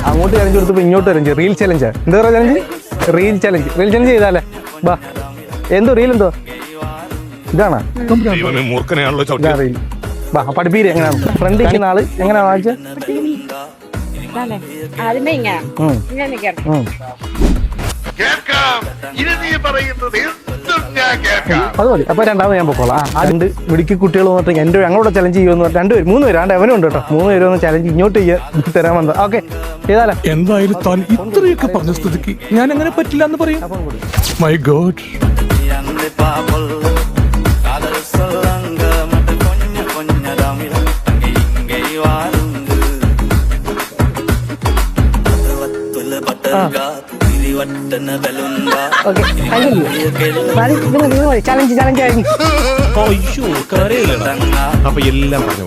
അങ്ങോട്ട് ചലഞ്ച് കൊടുത്തപ്പോൾ ഇങ്ങോട്ട് ചലഞ്ച്. Reel challenge. എന്താ പറയുക challenge? Reel challenge. Reel challenge ചെയ്താലേ ബാ. എന്തോ റീൽ എന്തോ ഇതാണോ? ഇതാ റീൽ. ബാ പഠിപ്പീര് എങ്ങനെയാണ് ഫ്രണ്ട് ഇരിക്കുന്ന ആള് എങ്ങനെയാണ് വാങ്ങിച്ചത്? അത് മതി. അപ്പൊ രണ്ടാമത് ഞാൻ പൊക്കോളാം. ആ രണ്ട് മിടുക്കി കുട്ടികൾ വന്നിട്ട് എൻ്റെ ഞങ്ങളോട് ചലഞ്ച് ചെയ്യുമെന്ന് പറഞ്ഞു. രണ്ടുപേരും 3 പേര് ആണ്ട് അവനും ഉണ്ട് കേട്ടോ. 3 പേരും ഒന്ന് ചലഞ്ച് ഇങ്ങോട്ട് തരാൻ വന്നത്. ഓക്കെ ചെയ്താലേ. എന്തായാലും താൻ ഇത്രയൊക്കെ പറഞ്ഞ സ്ഥിതിക്ക് ഞാൻ അങ്ങനെ പറ്റില്ല എന്ന് പറയും. My God. ചലഞ്ച് ചലഞ്ച് ആയിരുന്നു. അപ്പൊ എല്ലാം പറഞ്ഞു.